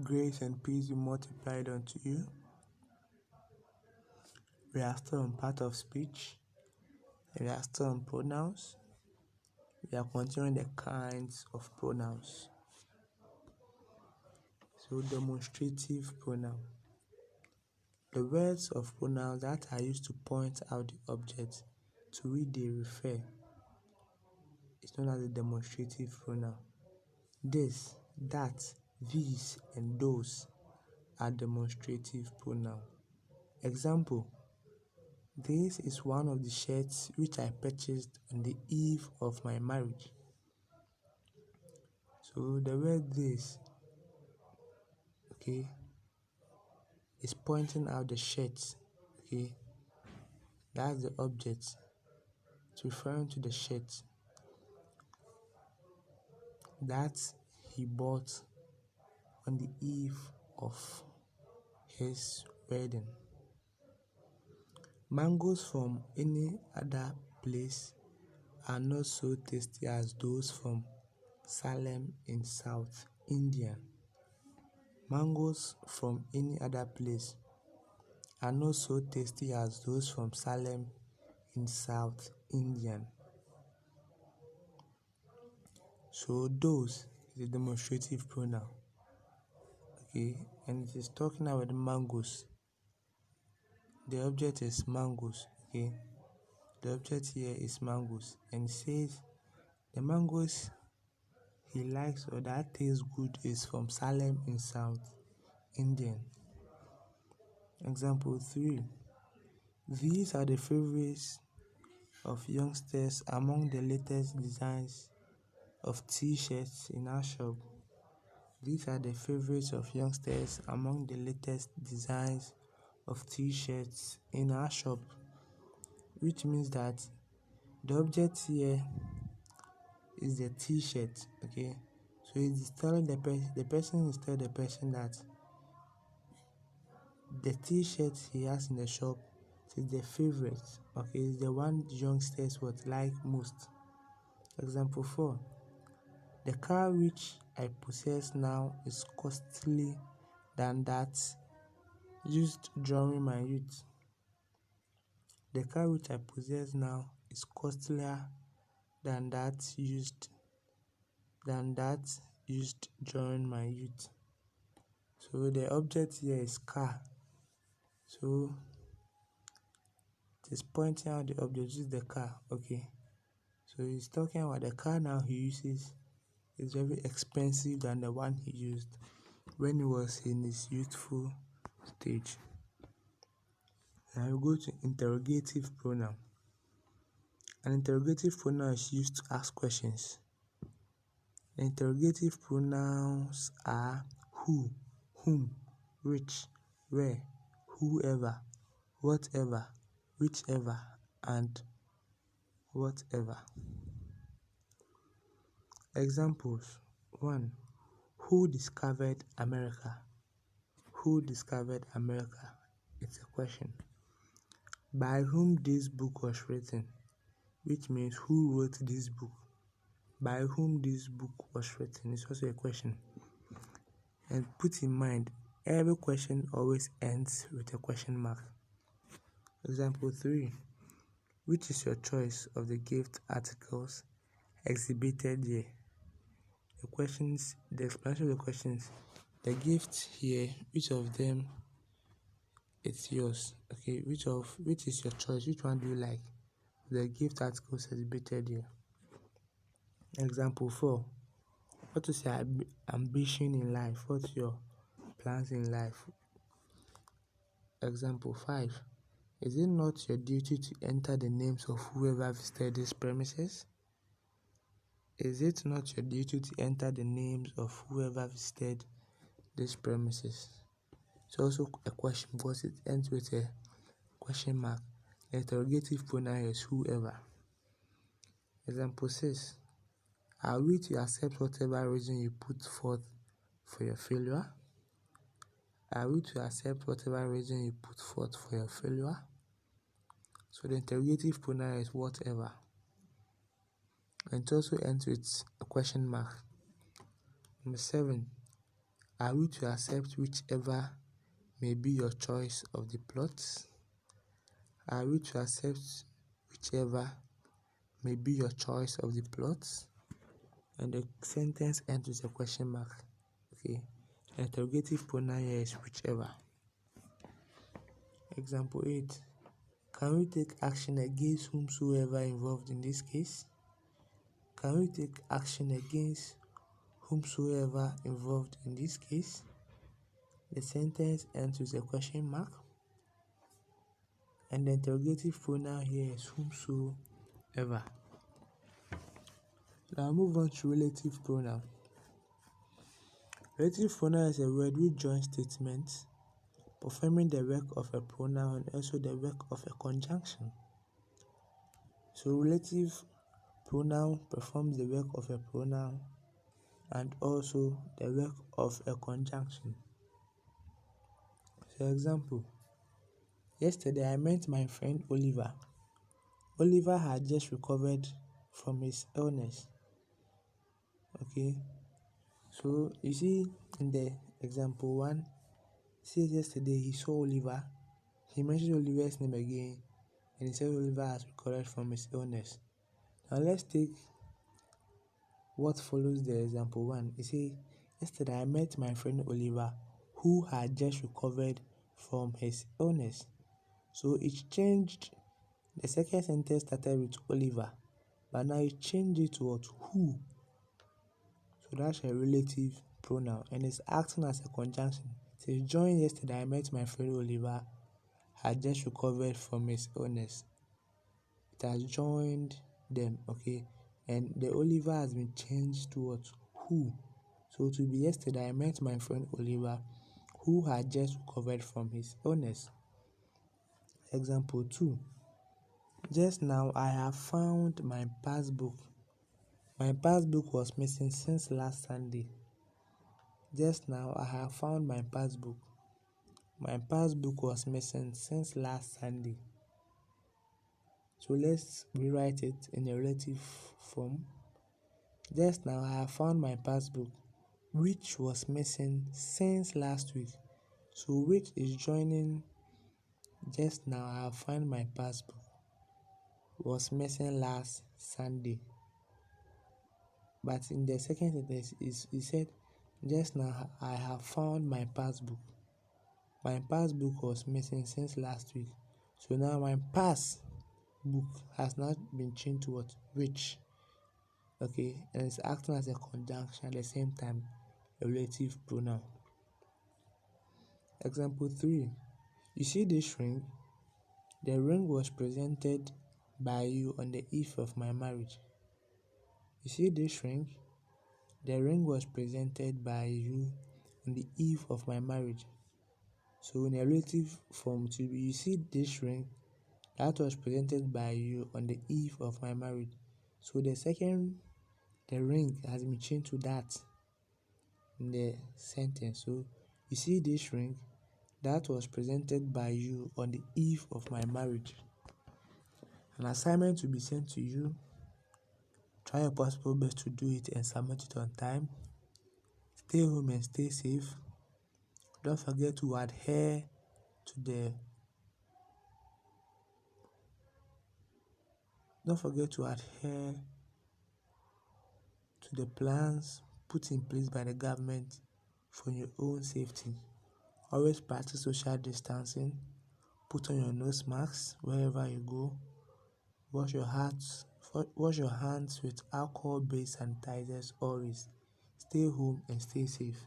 Grace and peace be multiplied unto you. We are still on part of speech. We are still on pronouns. We are continuing the kinds of pronouns. So, demonstrative pronoun. The words of pronouns that are used to point out the object to which they refer is known as a demonstrative pronoun. This, that, these, and those are demonstrative pronoun. Example: this is one of the shirts which I purchased on the eve of my marriage. So the word this, is pointing out the shirt, that's the object. It's referring to the shirt that he bought on the eve of his wedding. Mangoes from any other place are not so tasty as those from Salem in South India. Mangoes from any other place are not so tasty as those from Salem in South India. So those is a demonstrative pronoun. And it is talking about the mangoes. The object is mangoes. The object here is mangoes, and it says the mangoes he likes or that tastes good is from Salem in South India. Example 3. These are the favorites of youngsters among the latest designs of t-shirts in our shop. These are the favorites of youngsters among the latest designs of t-shirts in our shop, which means that the object here is the t-shirt. So it's telling the person is telling the person that the t-shirt he has in the shop is the favorite. It's the one youngsters would like most. Example 4. The car which I possess now is costly than that used during my youth. The car which I possess now is costlier than that used during my youth. So the object here is car. So it is pointing out the object, which is the car. So he's talking about the car now he uses is very expensive than the one he used when he was in his youthful stage. Now we go to interrogative pronoun. An interrogative pronoun is used to ask questions. Interrogative pronouns are who, whom, which, where, whoever, whatever, whichever, and whatever. Examples: 1. Who discovered America? Who discovered America? It's a question. By whom this book was written? Which means who wrote this book? By whom this book was written is also a question. And put in mind, every question always ends with a question mark. Example 3. Which is your choice of the gift articles exhibited here? The explanation of the questions. The gift here, which of them it's yours? Which is your choice? Which one do you like? The gift articles exhibited here. Example 4. What is your ambition in life? What's your plans in life? Example 5. Is it not your duty to enter the names of whoever visited these premises? Is it not your duty to enter the names of whoever visited these premises? It's also a question because it ends with a question mark. The interrogative pronoun is whoever. Example 6. Are we to accept whatever reason you put forth for your failure? Are we to accept whatever reason you put forth for your failure? So the interrogative pronoun is whatever. And it also ends with a question mark. Number 7. Are we to accept whichever may be your choice of the plots? Are we to accept whichever may be your choice of the plots? And the sentence ends with a question mark. Okay. The interrogative pronoun here is whichever. Example 8. Can we take action against whomsoever involved in this case? Can we take action against whomsoever involved in this case? The sentence ends with a question mark. And the interrogative pronoun here is whomsoever. Now move on to relative pronoun. Relative pronoun is a word which joins statements performing the work of a pronoun and also the work of a conjunction. So relative pronoun performs the work of a pronoun and also the work of a conjunction. For example, yesterday I met my friend Oliver. Oliver had just recovered from his illness. Okay, so you see in the example 1, says yesterday he saw Oliver. He mentioned Oliver's name again and he said Oliver has recovered from his illness. Now let's take what follows the example 1. He says, yesterday I met my friend Oliver who had just recovered from his illness. So it changed. The second sentence started with Oliver, but now it changed it to what? Who. So that's a relative pronoun and it's acting as a conjunction. It says, join yesterday I met my friend Oliver had just recovered from his illness. It has joined them, okay? And the Oliver has been changed to what? Who. So to be yesterday I met my friend Oliver who had just recovered from his illness. Example 2. Just now I have found my passbook. My passbook was missing since last Sunday. Just now I have found my passbook. My passbook was missing since last Sunday. So let's rewrite it in a relative form. Just now I have found my passbook, which was missing since last week. So which is joining just now I have found my passbook was missing last Sunday. But in the second sentence, it said, just now I have found my passbook. My passbook was missing since last week. So now my passbook has not been changed to what? Which. Okay, and it's acting as a conjunction at the same time, a relative pronoun. Example 3. You see this ring? The ring was presented by you on the eve of my marriage. You see this ring? The ring was presented by you on the eve of my marriage. So in a relative form, to be, you see this ring that was presented by you on the eve of my marriage. So the ring has been changed to that in the sentence. So you see this ring that was presented by you on the eve of my marriage. An assignment will be sent to you. Try your possible best to do it and submit it on time. Stay home and stay safe. Don't forget to adhere to the plans put in place by the government for your own safety. Always practice social distancing. Put on your nose masks wherever you go. Wash your hands with alcohol-based sanitizers always. Stay home and stay safe.